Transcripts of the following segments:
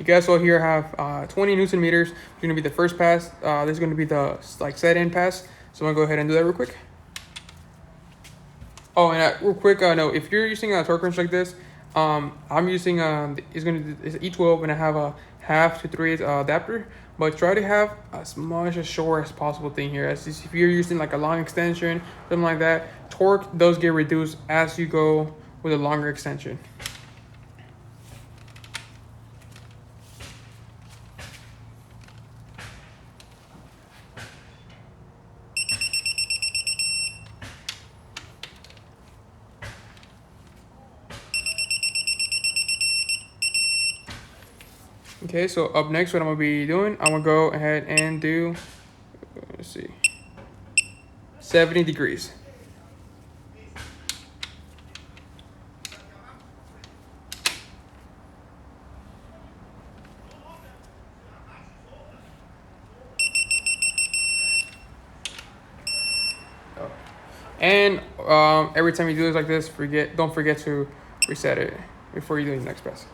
You guys will here have 20 Newton meters. It's gonna be the first pass. This is gonna be the like set in pass. So I'm gonna go ahead and do that real quick. Oh, and real quick note: if you're using a torque wrench like this, I'm using it's E12, and I have a 1/2 to 3/8 adapter. But try to have as much as short as possible thing here. As if you're using like a long extension, something like that, torque does get reduced as you go with a longer extension. Okay, so up next, what I'm gonna be doing, I'm gonna go ahead and do, let's see, 70 degrees. And every time you do this like this, don't forget to reset it before you do the next press.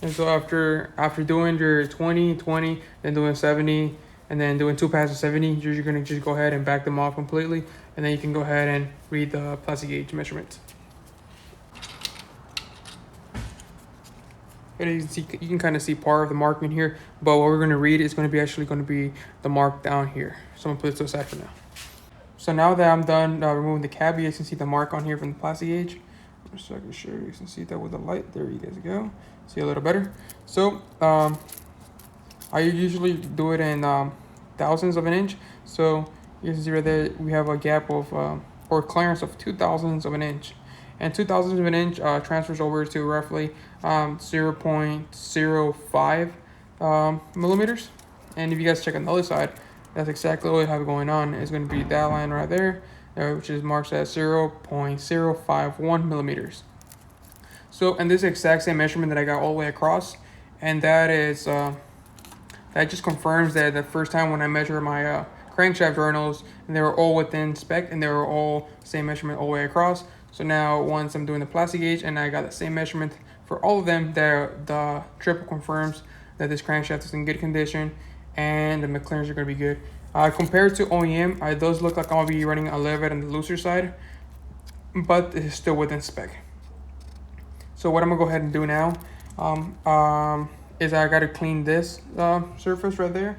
And so after doing your 20, 20, then doing 70, and then doing 2 passes 70, you're gonna just go ahead and back them off completely, and then you can go ahead and read the plastic gauge measurements. And you can kind of see part of the mark in here, but what we're gonna read is gonna be the mark down here. So I'm gonna put it to the side for now. So now that I'm done removing the cab, you guys can see the mark on here from the plastic gauge. Just so I can show you can see that with the light. There you guys go. See a little better. So I usually do it in thousandths of an inch. So you can see right there we have a gap of or clearance of 2/1000ths of an inch, and 2/1000ths of an inch transfers over to roughly 0.05 millimeters. And if you guys check on the other side, that's exactly what we have going on. It's going to be that line right there, which is marked as 0.051 millimeters. So, and this is the exact same measurement that I got all the way across, and that is that just confirms that the first time when I measured my crankshaft journals, and they were all within spec, and they were all same measurement all the way across. So now once I'm doing the plastic gauge and I got the same measurement for all of them, the triple confirms that this crankshaft is in good condition and the McLarens are going to be good. Compared to OEM, it does look like I'll be running a little bit on the looser side, but it's still within spec. So what I'm gonna go ahead and do now is I gotta clean this surface right there.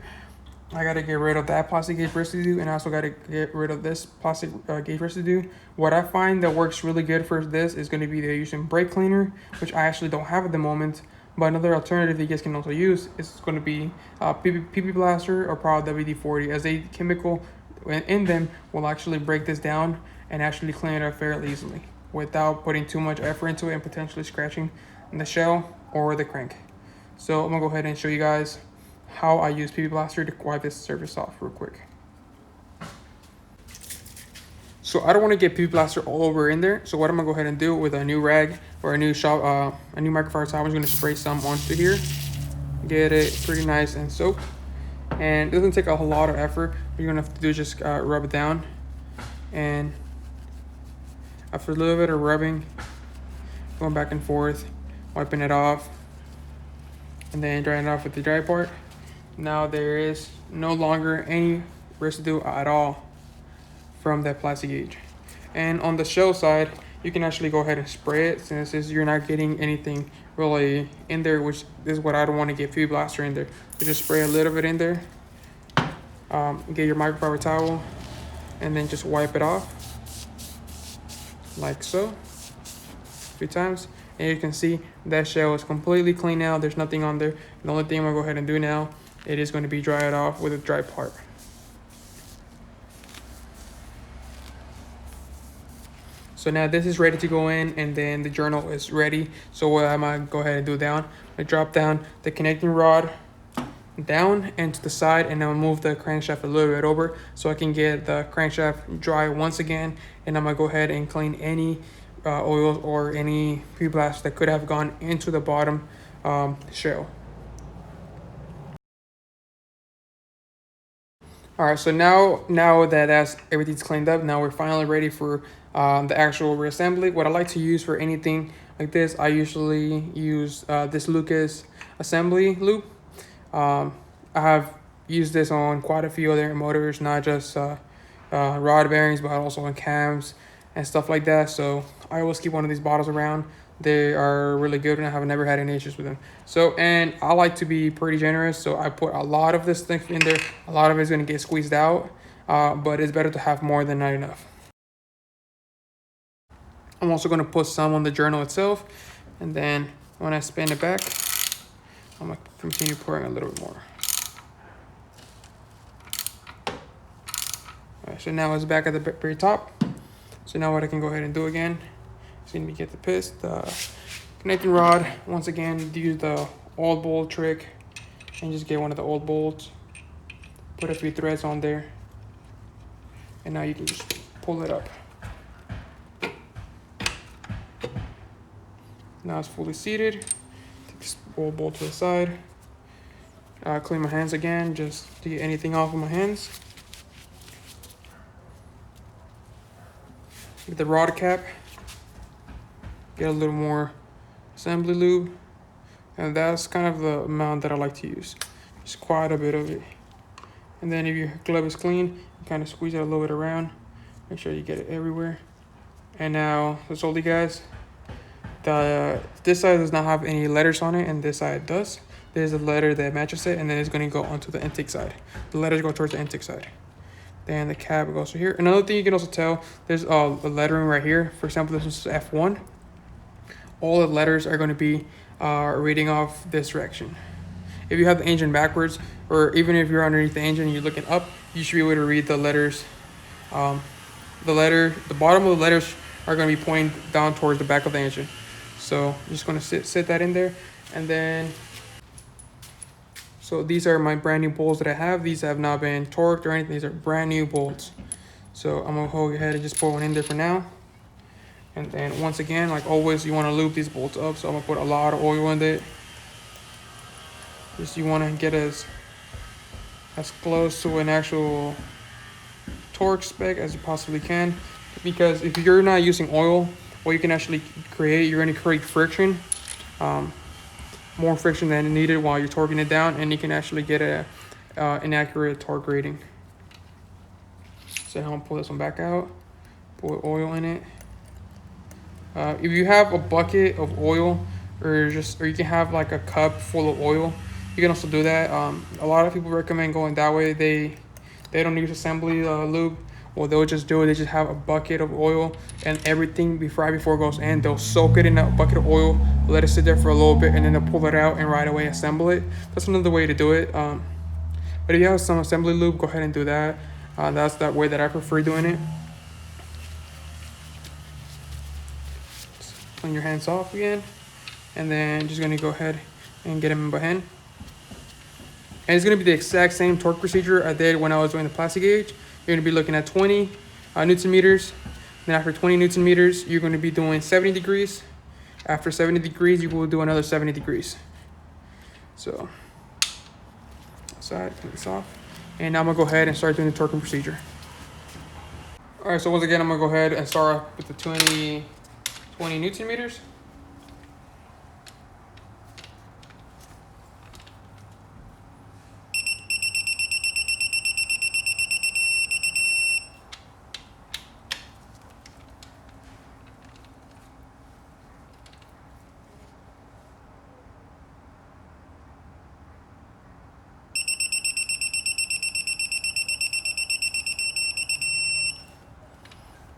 I gotta get rid of that plastic gauge residue, and I also gotta get rid of this plastic gauge residue. What I find that works really good for this is gonna be they're using brake cleaner, which I actually don't have at the moment. But another alternative you guys can also use is going to be PP Blaster or probably WD-40, as a chemical in them will actually break this down and actually clean it up fairly easily without putting too much effort into it and potentially scratching the shell or the crank. So I'm gonna go ahead and show you guys how I use PP Blaster to wipe this surface off real quick. So I don't want to get PP Blaster all over in there. So what I'm gonna go ahead and do with a new rag or a new microfiber towel, I'm just gonna spray some onto here, get it pretty nice and soaked. And it doesn't take a whole lot of effort. What you're gonna have to do is just rub it down, and after a little bit of rubbing, going back and forth, wiping it off, and then drying it off with the dry part. Now there is no longer any residue at all from that plastic gauge. And on the shell side, you can actually go ahead and spray it, since you're not getting anything really in there, which is what I don't want to get PP Blaster in there. So just spray a little bit in there, get your microfiber towel, and then just wipe it off like so, 3 times. And you can see that shell is completely clean now. There's nothing on there. The only thing I'm gonna go ahead and do now, it is going to be dry it off with a dry part. So now this is ready to go in, and then the journal is ready. So what I'm gonna go ahead and do down, I drop down the connecting rod down and to the side, and I'll move the crankshaft a little bit over so I can get the crankshaft dry once again. And I'm gonna go ahead and clean any oils or any pre-blast that could have gone into the bottom shell. All right, so now that everything's cleaned up, now we're finally ready for the actual reassembly. What I like to use for anything like this, I usually use this Lucas assembly loop. I have used this on quite a few other motors, not just rod bearings, but also on cams and stuff like that. So I always keep one of these bottles around. They are really good, and I have never had any issues with them. So, and I like to be pretty generous, so I put a lot of this thing in there. A lot of it's going to get squeezed out, but it's better to have more than not enough. I'm also going to put some on the journal itself, and then when I spin it back, I'm going to continue pouring a little bit more. All right, so now it's back at the very top. So now what I can go ahead and do again is going to get the connecting rod. Once again, use the old bolt trick and just get one of the old bolts. Put a few threads on there. And now you can just pull it up. Now it's fully seated. Take this old bolt to the side. Clean my hands again just to get anything off of my hands. Get the rod cap. Get a little more assembly lube. And that's kind of the amount that I like to use. Just quite a bit of it. And then if your glove is clean, you kind of squeeze it a little bit around. Make sure you get it everywhere. And now, I told you guys, this side does not have any letters on it, and this side does. There's a letter that matches it, and then it's going to go onto the intake side. The letters go towards the intake side. Then the cap goes to here. Another thing you can also tell, there's a lettering right here. For example, this is F1. All the letters are going to be reading off this direction. If you have the engine backwards, or even if you're underneath the engine and you're looking up, you should be able to read the letters. The bottom of the letters are going to be pointing down towards the back of the engine. So I'm just going to sit that in there. And then, so these are my brand new bolts that I have. These have not been torqued or anything. These are brand new bolts. So I'm going to go ahead and just put one in there for now. And then once again, like always, you want to lube these bolts up. So I'm going to put a lot of oil in it. Just you want to get as close to an actual torque spec as you possibly can. Because if you're not using oil, what you can actually create, you're going to create friction. More friction than needed while you're torquing it down, and you can actually get a inaccurate torque rating. So I'm going to pull this one back out, put oil in it. If you have a bucket of oil, or you can have like a cup full of oil, you can also do that. A lot of people recommend going that way. They don't use assembly lube. Well, they'll just do it. They just have a bucket of oil, and everything before it goes in, they'll soak it in a bucket of oil, let it sit there for a little bit, and then they'll pull it out and right away assemble it. That's another way to do it. But if you have some assembly lube, go ahead and do that. That's that way that I prefer doing it. Just clean your hands off again, and then just gonna go ahead and get them in by hand. And it's gonna be the exact same torque procedure I did when I was doing the plastic gauge. You're going to be looking at 20 Newton meters. Then after 20 Newton meters, you're going to be doing 70 degrees. After 70 degrees, you will do another 70 degrees. So, outside, clean this off. And now I'm going to go ahead and start doing the torquing procedure. All right, so once again, I'm going to go ahead and start off with the 20 Newton meters.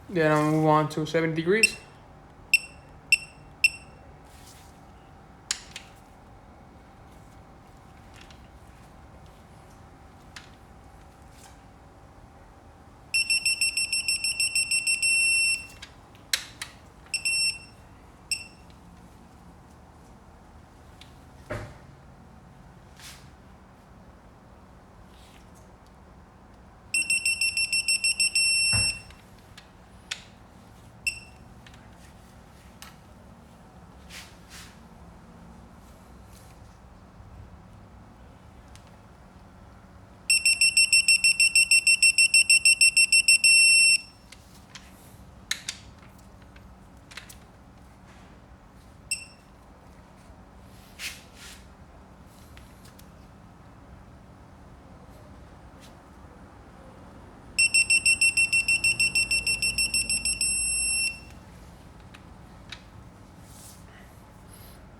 Then I'm gonna move on to 70 degrees.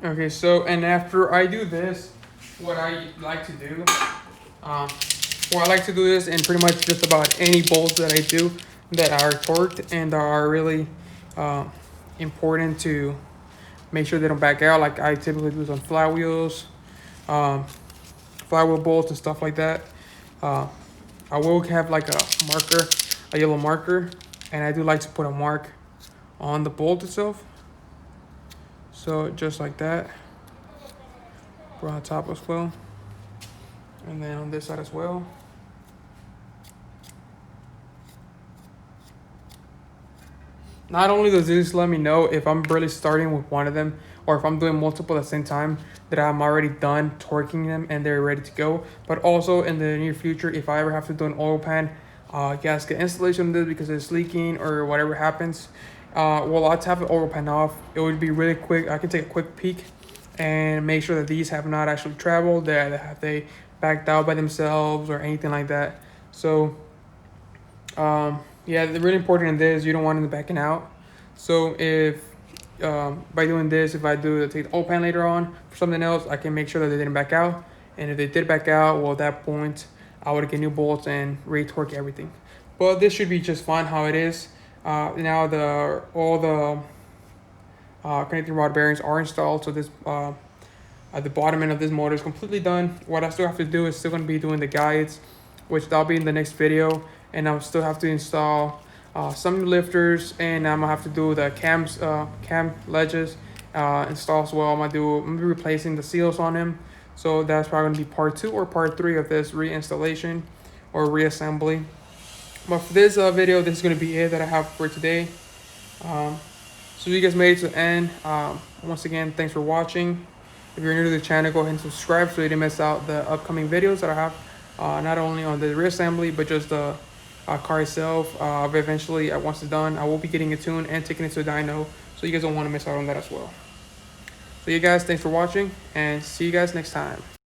Okay, so and after I do this, what I like to do, um, well, I like to do this in pretty much just about any bolts that I do that are torqued and are really uh, important to make sure they don't back out. Like I typically do this on flywheels, um, flywheel bolts and stuff like that. Uh, I will have like a marker, a yellow marker, and I do like to put a mark on the bolt itself. So just like that, put on top as well, and then on this side as well. Not only does this let me know if I'm really starting with one of them or if I'm doing multiple at the same time, that I'm already done torquing them and they're ready to go, but also in the near future, if I ever have to do an oil pan gasket installation on this because it's leaking or whatever happens, well, I'll tap the oil pan off. It would be really quick. I can take a quick peek and make sure that these have not actually traveled, that have they backed out by themselves or anything like that. So yeah, the really important in this, you don't want them backing out. So if by doing this, if I do take the old pan later on for something else, I can make sure that they didn't back out. And if they did back out, well, at that point, I would get new bolts and re-torque everything. But this should be just fine how it is. Now all the connecting rod bearings are installed, so this at the bottom end of this motor is completely done. What I still have to do is still going to be doing the guides, which that'll be in the next video, and I'll still have to install some new lifters, and I'm gonna have to do the cam ledges install as well. I'm gonna be replacing the seals on them, so that's probably gonna be part 2 or part 3 of this reinstallation or reassembly. But for this video, this is gonna be it that I have for today. So you guys made it to the end. Once again, thanks for watching. If you're new to the channel, go ahead and subscribe so you don't miss out the upcoming videos that I have, not only on the reassembly, but just the car itself. Eventually, once it's done, I will be getting it tuned and taking it to a dyno, so you guys don't want to miss out on that as well. So you guys, thanks for watching, and see you guys next time.